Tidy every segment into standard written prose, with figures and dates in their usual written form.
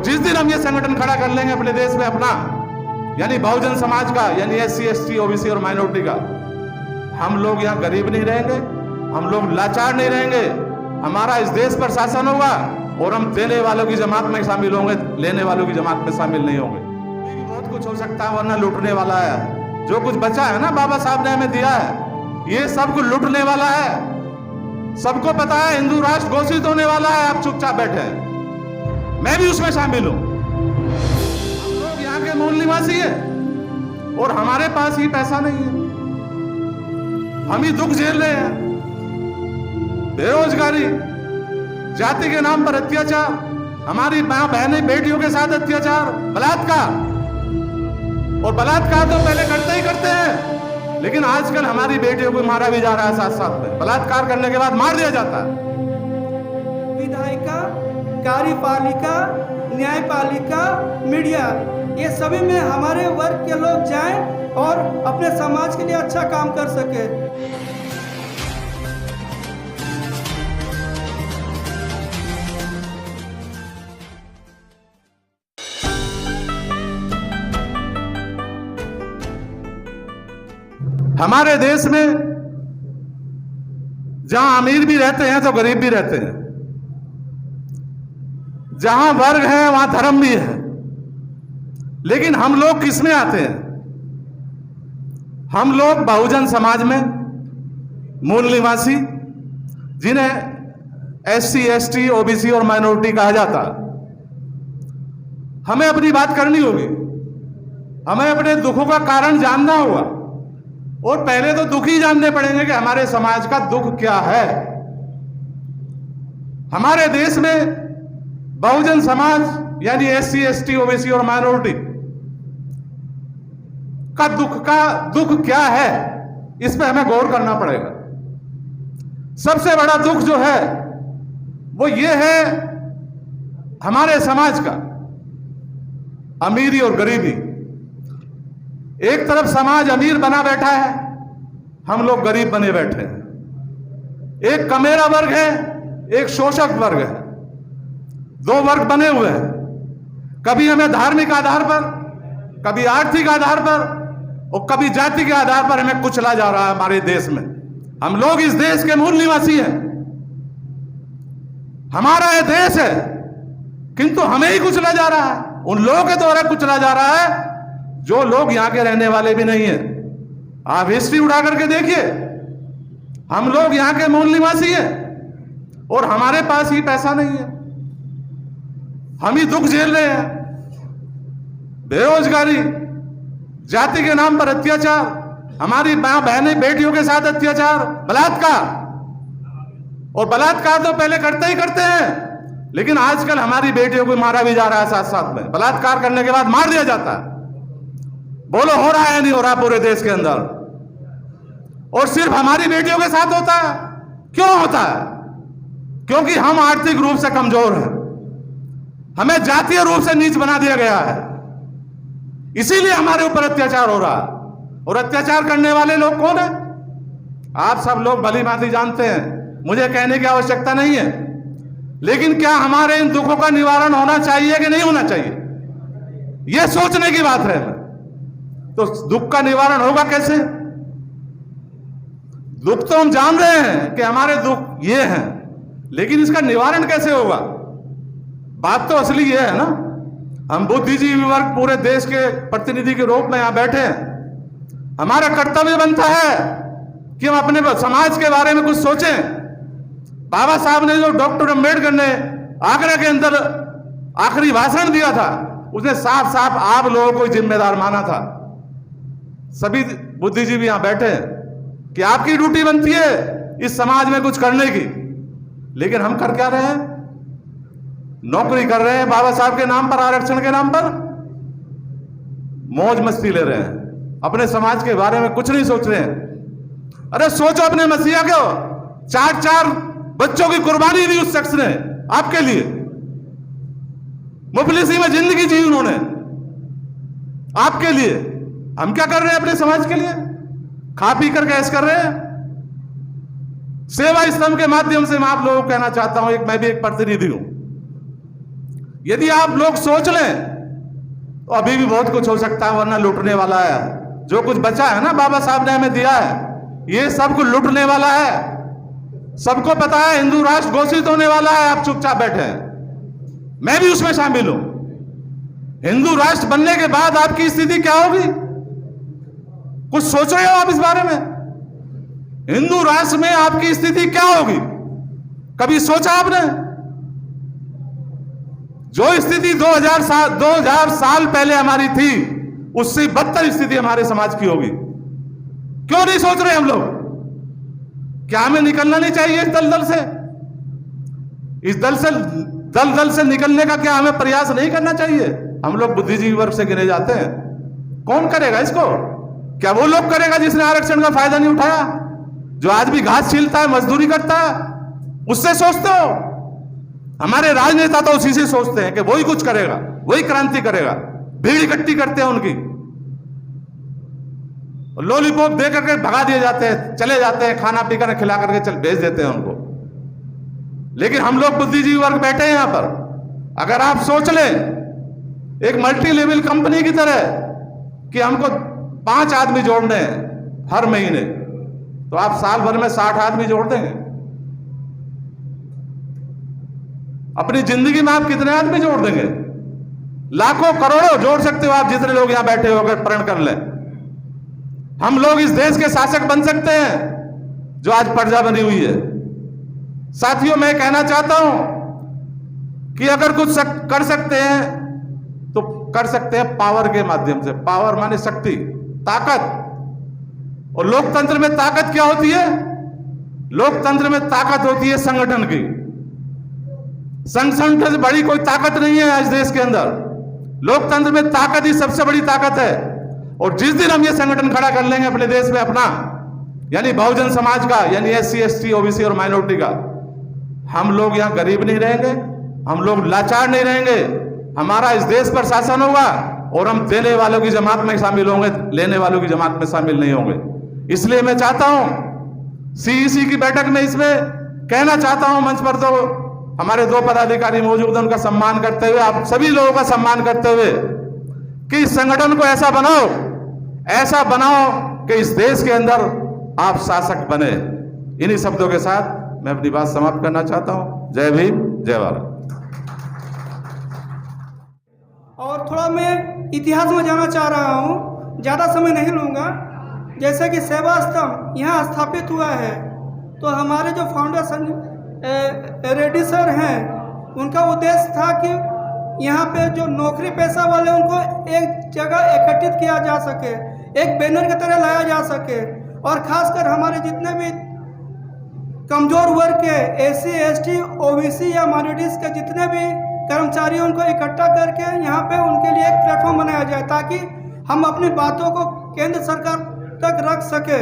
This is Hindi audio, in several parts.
जिस दिन हम ये संगठन खड़ा कर लेंगे अपने देश में अपना, यानी बहुजन समाज का, यानी SC ST OBC और माइनॉरिटी का, हम लोग यहाँ गरीब नहीं रहेंगे, हम लोग लाचार नहीं रहेंगे, हमारा इस देश पर शासन होगा और हम देने वालों की जमात में शामिल होंगे, लेने वालों की जमात में शामिल नहीं होंगे। बहुत कुछ हो सकता है, वरना लूटने वाला है। जो कुछ बचा है ना बाबा साहब ने हमें दिया है, ये सब कुछ लूटने वाला है। सबको पता है हिंदू राष्ट्र घोषित होने वाला है, आप चुपचाप बैठे हैं, मैं भी उसमें शामिल हूं। हम लोग यहाँ के मूल निवासी हैं और हमारे पास ही पैसा नहीं है, हम ही दुख झेल रहे हैं। बेरोजगारी, जाति के नाम पर अत्याचार, हमारी मां बहनें बेटियों के साथ अत्याचार, बलात्कार, और बलात्कार तो पहले करते ही करते हैं, लेकिन आजकल हमारी बेटियों को मारा भी जा रहा है, साथ साथ में बलात्कार करने के बाद मार दिया जाता है। विधायिका, कार्यपालिका, न्यायपालिका, मीडिया, ये सभी में हमारे वर्ग के लोग जाएं और अपने समाज के लिए अच्छा काम कर सके। हमारे देश में जहां अमीर भी रहते हैं तो गरीब भी रहते हैं, जहां वर्ग है वहां धर्म भी है, लेकिन हम लोग किसमें आते हैं? हम लोग बहुजन समाज में मूल निवासी, जिन्हें SC ST OBC और माइनॉरिटी कहा जाता। हमें अपनी बात करनी होगी, हमें अपने दुखों का कारण जानना होगा, और पहले तो दुख ही जानने पड़ेंगे कि हमारे समाज का दुख क्या है। हमारे देश में बहुजन समाज यानी SC ST OBC और माइनॉरिटी का दुख क्या है, इस पे हमें गौर करना पड़ेगा। सबसे बड़ा दुख जो है वो ये है हमारे समाज का, अमीरी और गरीबी। एक तरफ समाज अमीर बना बैठा है, हम लोग गरीब बने बैठे हैं। एक कमेरा वर्ग है, एक शोषक वर्ग है, दो वर्ग बने हुए हैं। कभी हमें धार्मिक आधार पर, कभी आर्थिक आधार पर और कभी जाति के आधार पर हमें कुचला जा रहा है हमारे देश में। हम लोग इस देश के मूल निवासी हैं, हमारा यह देश है, किंतु हमें ही कुचला जा रहा है, उन लोगों के द्वारा कुचला जा रहा है जो लोग यहां के रहने वाले भी नहीं है। आप हिस्ट्री उठा करके देखिए, हम लोग यहां के मूल निवासी हैं और हमारे पास ही पैसा नहीं है, हम ही दुख झेल रहे हैं। बेरोजगारी, जाति के नाम पर अत्याचार, हमारी मां बहनें बेटियों के साथ अत्याचार, बलात्कार, और बलात्कार तो पहले करते ही करते हैं, लेकिन आजकल हमारी बेटियों को मारा भी जा रहा है, साथ साथ में बलात्कार करने के बाद मार दिया जाता है। बोलो हो रहा है नहीं हो रहा पूरे देश के अंदर? और सिर्फ हमारी बेटियों के साथ होता है। क्यों होता है? क्योंकि हम आर्थिक रूप से कमजोर हैं, हमें जातीय रूप से नीच बना दिया गया है, इसीलिए हमारे ऊपर अत्याचार हो रहा है। और अत्याचार करने वाले लोग कौन है? आप सब लोग भली भांति जानते हैं, मुझे कहने की आवश्यकता नहीं है। लेकिन क्या हमारे इन दुखों का निवारण होना चाहिए कि नहीं होना चाहिए, यह सोचने की बात है। तो दुख का निवारण होगा कैसे? दुख तो हम जान रहे हैं कि हमारे दुख ये हैं, लेकिन इसका निवारण कैसे होगा? बात तो असली ये है ना, हम बुद्धिजीवी वर्ग पूरे देश के प्रतिनिधि के रूप में यहां बैठे हैं, हमारा कर्तव्य बनता है कि हम अपने समाज के बारे में कुछ सोचें। बाबा साहब ने जो डॉक्टर अम्बेडकर ने आगरा के अंदर आखिरी भाषण दिया था, उसने साफ साफ आप लोगों को जिम्मेदार माना था। सभी बुद्धिजीवी यहां बैठे हैं कि आपकी ड्यूटी बनती है इस समाज में कुछ करने की, लेकिन हम कर क्या रहे हैं? नौकरी कर रहे हैं बाबा साहब के नाम पर, आरक्षण के नाम पर मौज मस्ती ले रहे हैं, अपने समाज के बारे में कुछ नहीं सोच रहे हैं। अरे सोचो अपने मसीहा को, चार बच्चों की कुर्बानी दी उस शख्स ने आपके लिए, मुफलिसी में जिंदगी जी उन्होंने आपके लिए। हम क्या कर रहे हैं अपने समाज के लिए? खा पी कर ऐश कर रहे हैं। सेवा स्तंभ के माध्यम से मैं आप लोगों को कहना चाहता हूं, मैं भी एक प्रतिनिधि हूं। यदि आप लोग सोच लें तो अभी भी बहुत कुछ हो सकता है, वरना लूटने वाला है। जो कुछ बचा है ना बाबा साहब ने हमें दिया है, ये सब कुछ लूटने वाला है। सबको पता है हिंदू राष्ट्र घोषित होने वाला है, आप चुपचाप बैठे हैं, मैं भी उसमें शामिल हूं। हिंदू राष्ट्र बनने के बाद आपकी स्थिति क्या होगी? कुछ सोच रहे हो आप इस बारे में? हिंदू राष्ट्र में आपकी स्थिति क्या होगी? कभी सोचा आपने? जो स्थिति 2000 साल पहले हमारी थी, उससे बदतर स्थिति हमारे समाज की होगी। क्यों नहीं सोच रहे हम लोग? क्या हमें निकलना नहीं चाहिए इस दलदल से? इस दलदल से निकलने का क्या हमें प्रयास नहीं करना चाहिए? हम लोग बुद्धिजीवी वर्ग से गिने जाते हैं। कौन करेगा इसको? क्या वो लोग करेगा जिसने आरक्षण का फायदा नहीं उठाया? जो आज भी घास छीलता है, मजदूरी करता है, उससे सोचते हो? हमारे राजनेता तो उसी से सोचते हैं कि वही कुछ करेगा, वही क्रांति करेगा। भीड़ इकट्ठी करते हैं उनकी, लॉलीपॉप दे करके भगा दिए जाते हैं, चले जाते हैं, खाना पीकर खिला करके चल भेज देते हैं उनको। लेकिन हम लोग बुद्धिजीवी वर्ग बैठे हैं यहां पर। अगर आप सोच लें एक मल्टी लेवल कंपनी की तरह कि हमको 5 आदमी जोड़ने हैं हर महीने, तो आप साल भर में 60 आदमी जोड़ देंगे। अपनी जिंदगी में आप कितने आदमी जोड़ देंगे? लाखों करोड़ों जोड़ सकते हो आप, जितने लोग यहां बैठे हो अगर प्रण कर लें। हम लोग इस देश के शासक बन सकते हैं जो आज प्रजा बनी हुई है। साथियों, मैं कहना चाहता हूं कि अगर कुछ कर सकते हैं तो कर सकते हैं पावर के माध्यम से। पावर माने शक्ति, ताकत। और लोकतंत्र में ताकत क्या होती है? लोकतंत्र में ताकत होती है संगठन की। संगठन से बड़ी कोई ताकत नहीं है आज देश के अंदर। लोकतंत्र में ताकत ही सबसे बड़ी ताकत है। और जिस दिन हम ये संगठन खड़ा कर लेंगे अपने देश में अपना, यानी बहुजन समाज का, यानी SC ST OBC और माइनॉरिटी का, हम लोग यहां गरीब नहीं रहेंगे, हम लोग लाचार नहीं रहेंगे। हमारा इस देश पर शासन होगा और हम देने वालों की जमात में शामिल होंगे, लेने वालों की जमात में शामिल नहीं होंगे। इसलिए मैं चाहता हूं CEC की बैठक में इसमें कहना चाहता हूं, मंच पर तो हमारे 2 पदाधिकारी मौजूद हैं, उनका सम्मान करते हुए, आप सभी लोगों का सम्मान करते हुए, कि इस संगठन को ऐसा बनाओ कि इस देश के अंदर आप शासक बने। इन्हीं शब्दों के साथ मैं अपनी बात समाप्त करना चाहता हूं। जय भीम, जय भारत। और थोड़ा मैं इतिहास में जाना चाह रहा हूँ, ज़्यादा समय नहीं लूँगा। जैसे कि सेवा स्तंभ यहाँ स्थापित हुआ है, तो हमारे जो फाउंडर रेड्डी सर हैं, उनका उद्देश्य था कि यहाँ पे जो नौकरी पेशा वाले उनको एक जगह एकत्रित किया जा सके, एक बैनर की तरह लाया जा सके, और ख़ासकर हमारे जितने भी कमज़ोर वर्ग के SC ST OBC या माइनॉरिटीज़ के जितने भी कर्मचारी, उनको इकट्ठा करके यहाँ पे उनके लिए एक प्लेटफॉर्म बनाया जाए, ताकि हम अपनी बातों को केंद्र सरकार तक रख सके।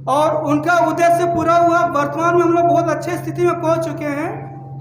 और उनका उद्देश्य पूरा हुआ। वर्तमान में हम लोग बहुत अच्छी स्थिति में पहुँच चुके हैं।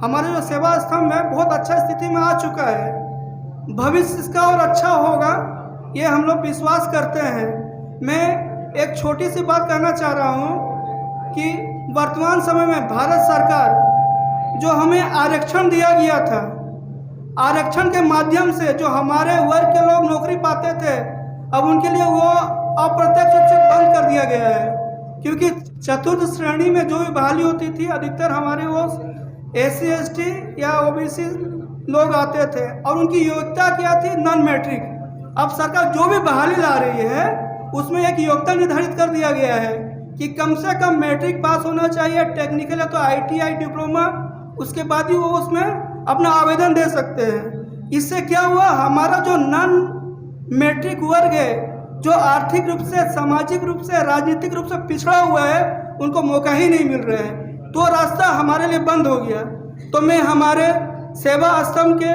हमारे जो सेवा स्तंभ है बहुत अच्छा स्थिति में आ चुका है। भविष्य इसका और अच्छा होगा, ये हम लोग विश्वास करते हैं। मैं एक छोटी सी बात कहना चाह रहा हूँ कि वर्तमान समय में भारत सरकार जो हमें आरक्षण दिया गया था, आरक्षण के माध्यम से जो हमारे वर्ग के लोग नौकरी पाते थे, अब उनके लिए वो अप्रत्यक्ष रूप से बंद कर दिया गया है। क्योंकि चतुर्थ श्रेणी में जो भी बहाली होती थी, अधिकतर हमारे वो SC ST या OBC लोग आते थे, और उनकी योग्यता क्या थी? Non matric. अब सरकार जो भी बहाली ला रही है उसमें एक योग्यता निर्धारित कर दिया गया है कि कम से कम मैट्रिक पास होना चाहिए, टेक्निकल है तो ITI डिप्लोमा, उसके बाद ही वो उसमें अपना आवेदन दे सकते हैं। इससे क्या हुआ? हमारा जो नॉन मैट्रिक वर्ग है, जो आर्थिक रूप से, सामाजिक रूप से, राजनीतिक रूप से पिछड़ा हुआ है, उनको मौका ही नहीं मिल रहा है, तो रास्ता हमारे लिए बंद हो गया। तो मैं हमारे सेवा स्तंभ के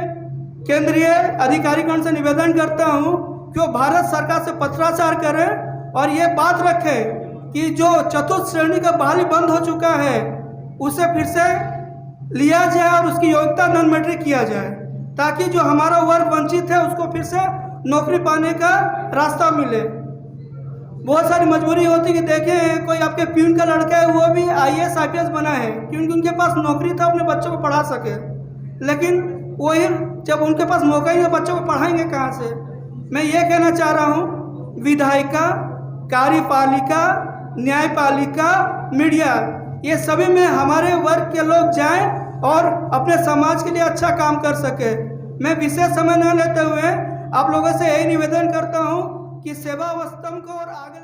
केंद्रीय अधिकारीगण से निवेदन करता हूं कि वो भारत सरकार से पत्राचार करें और ये बात रखें कि जो चतुर्थ श्रेणी का बहाली बंद हो चुका है उसे फिर से लिया जाए और उसकी योग्यता नॉन मैट्रिक किया जाए, ताकि जो हमारा वर्ग वंचित है उसको फिर से नौकरी पाने का रास्ता मिले। बहुत सारी मजबूरी होती है कि देखें कोई आपके प्यून का लड़का है, वो भी IAS IPS बना है क्योंकि उनके पास नौकरी था, अपने बच्चों को पढ़ा सके, लेकिन वही जब उनके पास मौका ही नहीं, बच्चों को पढ़ाएंगे कहाँ से। मैं ये कहना चाह रहा हूँ, विधायिका, कार्यपालिका, न्यायपालिका, मीडिया, ये सभी में हमारे वर्ग के लोग जाएं और अपने समाज के लिए अच्छा काम कर सके। मैं विशेष समय न लेते हुए आप लोगों से यही निवेदन करता हूँ कि सेवा व स्तंभ को और आगे